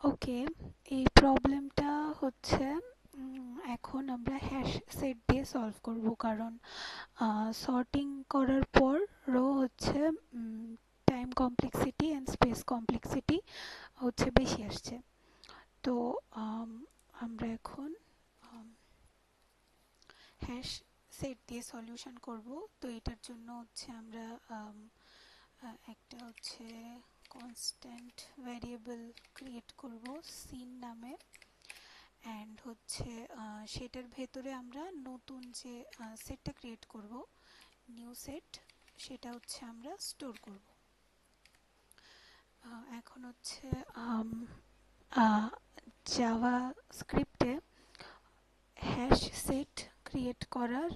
ওকে, এই প্রবলেমটা হচ্ছে এখন আমরা হ্যাশ সেট দিয়ে সলভ করব, কারণ সর্টিং করার পর রো হচ্ছে time complexity and space complexity হচ্ছে বেশি আসছে। তো আম, আমরা এখন হ্যাশ সেট দিয়ে সলিউশন করব। তো এটার জন্য হচ্ছে আমরা একটা হচ্ছে কনস্ট্যান্ট ভ্যারিয়েবল ক্রিয়েট করব সিন নামে, অ্যান্ড হচ্ছে সেটার ভেতরে আমরা নতুন যে সেটটা ক্রিয়েট করব, নিউ সেট, সেটা হচ্ছে আমরা স্টোর করব। এখন হচ্ছে জাভা স্ক্রিপ্টে হ্যাশ সেট ক্রিয়েট করার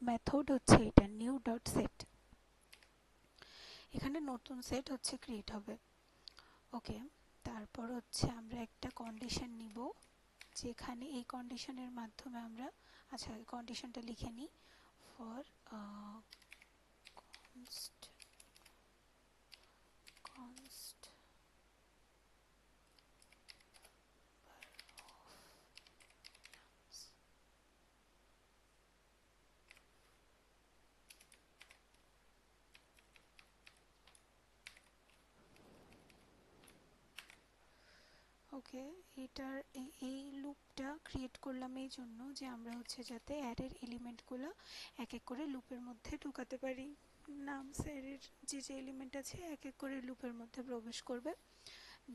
মেথড হচ্ছে এটা নিউ ডট সেট। এখানে নতুন সেট হচ্ছে ক্রিয়েট হবে। ওকে, তারপর হচ্ছে আমরা একটা কন্ডিশন নিব, যেখানে এই কন্ডিশনের মাধ্যমে আমরা, আচ্ছা কন্ডিশনটা লিখে নিই, ফর const const ওকে, এই লুপটা ক্রিয়েট করলাম এই জন্য যে আমরা হচ্ছে যাতে অ্যারের এলিমেন্টগুলো এক এক করে লুপের মধ্যে ঢুকাতে পারি। নাম স্যারের যে যে এলিমেন্ট আছে এক এক করে লুপের মধ্যে প্রবেশ করবে,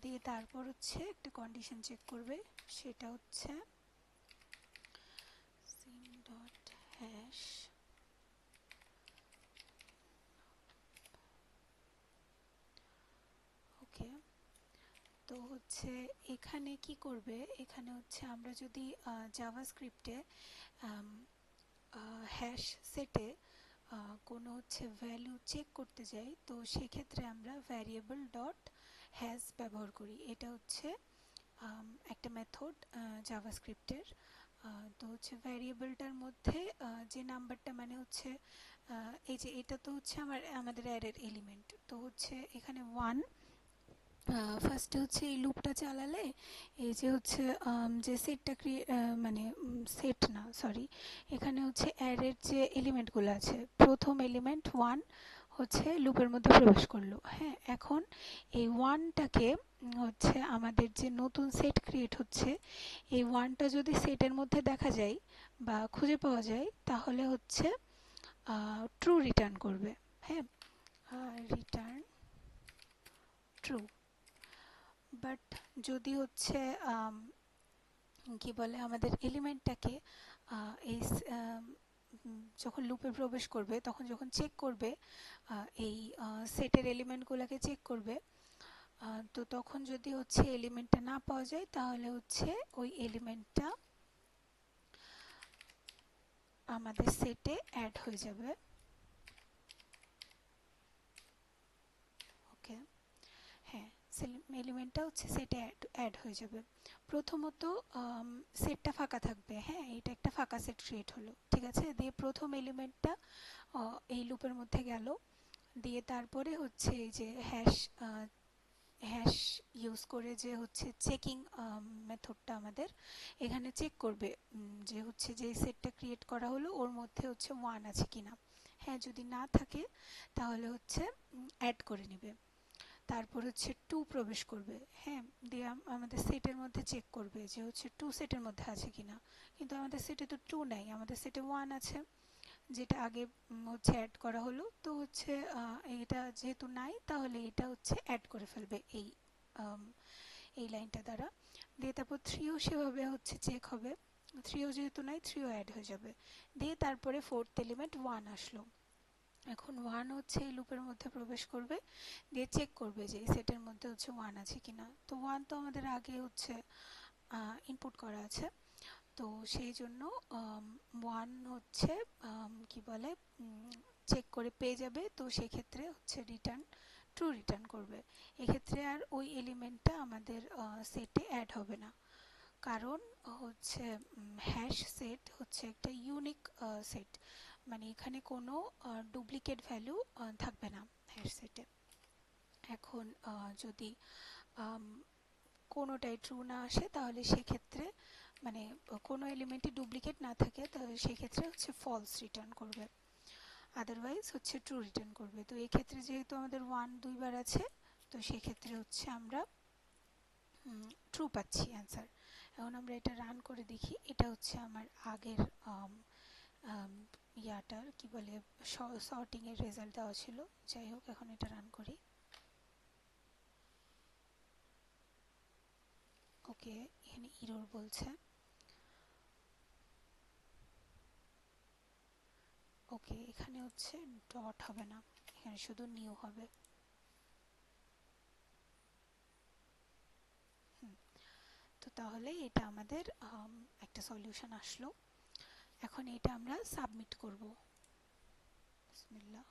দিয়ে তারপর হচ্ছে একটা কন্ডিশন চেক করবে, সেটা হচ্ছে সিন ডট হ্যাশ। ওকে, তো হচ্ছে এখানে কি করবে, এখানে হচ্ছে আমরা যদি জাভাস্ক্রিপ্টে হ্যাশ সেটে কোনো হচ্ছে ভ্যালু চেক করতে যাই, তো সেক্ষেত্রে আমরা ভ্যারিয়েবল ডট হ্যাশ ব্যবহার করি। এটা হচ্ছে একটা মেথড জাভাস্ক্রিপ্টের। তো হচ্ছে ভ্যারিয়েবলটার মধ্যে যে নাম্বারটা মানে হচ্ছে এই যে এটা তো হচ্ছে আমাদের অ্যারের এলিমেন্ট, তো হচ্ছে এখানে ওয়ান। ফার্স্টে হচ্ছে এই লুপটা চালালে এই যে হচ্ছে যে সেটটা মানে সেট না, সরি, এখানে হচ্ছে অ্যারের যে এলিমেন্টগুলো আছে, প্রথম এলিমেন্ট ওয়ান হচ্ছে লুপের মধ্যে প্রবেশ করলো। হ্যাঁ, এখন এই ওয়ানটাকে হচ্ছে আমাদের যে নতুন সেট ক্রিয়েট হচ্ছে, এই ওয়ানটা যদি সেটের মধ্যে দেখা যায় বা খুঁজে পাওয়া যায়, তাহলে হচ্ছে ট্রু রিটার্ন করবে। হ্যাঁ, রিটার্ন ট্রু। বাট যদি হচ্ছে কি বলে আমাদের এলিমেন্টটাকে এই যখন লুপে প্রবেশ করবে, তখন যখন চেক করবে এই সেটের এলিমেন্টগুলোকে চেক করবে, তো তখন যদি হচ্ছে এলিমেন্টটা না পাওয়া যায়, তাহলে হচ্ছে ওই এলিমেন্টটা আমাদের সেটে অ্যাড হয়ে যাবে। ওকে, হ্যাঁ, এলিমেন্টটা হচ্ছে সেটে অ্যাড হয়ে যাবে। প্রথমত সেটটা ফাঁকা থাকবে। হ্যাঁ, এটা একটা ফাঁকা সেট ক্রিয়েট হলো, ঠিক আছে। দিয়ে প্রথম এলিমেন্টটা এই লুপের মধ্যে গেল, দিয়ে তারপরে হচ্ছে এই যে হ্যাশ হ্যাশ ইউজ করে যে হচ্ছে চেকিং মেথডটা আমাদের এখানে চেক করবে যে হচ্ছে যে সেটটা ক্রিয়েট করা হলো ওর মধ্যে হচ্ছে ওয়ান আছে কিনা। হ্যাঁ, যদি না থাকে তাহলে হচ্ছে অ্যাড করে নেবে। তারপর হচ্ছে টু প্রবেশ করবে। হ্যাঁ, দিয়ে আমাদের সেটের মধ্যে চেক করবে যে হচ্ছে টু সেটের মধ্যে আছে কিনা, কিন্তু আমাদের সেটে তো টু নাই, আমাদের সেটে ওয়ান আছে, যেটা আগে হচ্ছে অ্যাড করা হলো। তো হচ্ছে এটা যেহেতু নাই, তাহলে এটা হচ্ছে অ্যাড করে ফেলবে আম, এই লাইনটা দ্বারা। দিয়ে তারপর থ্রিও সেভাবে হচ্ছে চেক হবে, থ্রিও যেহেতু নাই, থ্রিও অ্যাড হয়ে যাবে। দিয়ে তারপরে ফোর্থ এলিমেন্ট ওয়ান আসলো। এখন ওয়ান হচ্ছে এই লুপের মধ্যে প্রবেশ করবে, দিয়ে চেক করবে যে এই সেটের মধ্যে হচ্ছে ওয়ান আছে কিনা। তো ওয়ান তো আমাদের আগে হচ্ছে ইনপুট করা আছে, তো সেই জন্য ওয়ান হচ্ছে কি বলে চেক করে পেয়ে যাবে। তো সেক্ষেত্রে হচ্ছে রিটার্ন ট্রু রিটার্ন করবে। এক্ষেত্রে আর ওই এলিমেন্টটা আমাদের সেটে অ্যাড হবে না, কারণ হচ্ছে হ্যাশ সেট হচ্ছে একটা ইউনিক সেট, মানে এখানে কোনো ডুপ্লিকেট ভ্যালু থাকবে না হ্যাশ সেটে। এখন যদি কোনোটাই ট্রু না আসে তাহলে সেক্ষেত্রে মানে কোনো এলিমেন্টই ডুপ্লিকেট না থাকে তাহলে সেক্ষেত্রে হচ্ছে ফলস রিটার্ন করবে, আদারওয়াইজ হচ্ছে ট্রু রিটার্ন করবে। তো এই ক্ষেত্রে যেহেতু আমাদের 1 দুইবার আছে তো সেক্ষেত্রে হচ্ছে আমরা ট্রু পাচ্ছি অ্যান্সার। এখন আমরা এটা রান করে দেখি, এটা হচ্ছে আমার আগের ইয়াটার কি বলে সর্টিং এর রেজাল্ট দেওয়া ছিল। যাই হোক এখন এটা রান করি। ওকে, এখানে ইরর বলছে। ওকে, এখানে হচ্ছে ডট হবে না, এখানে শুধু নিউ হবে। তো তাহলে এটা আমাদের একটা সলিউশন আসলো। এখন এটা আমরা সাবমিট করব। বিসমিল্লাহ।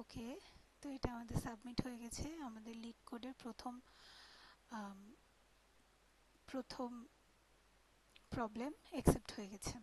ওকে, তো এটা আমাদের সাবমিট হয়ে গেছে। আমাদের লিড কোডের প্রথম প্রবলেম অ্যাকসেপ্ট হয়ে গেছে।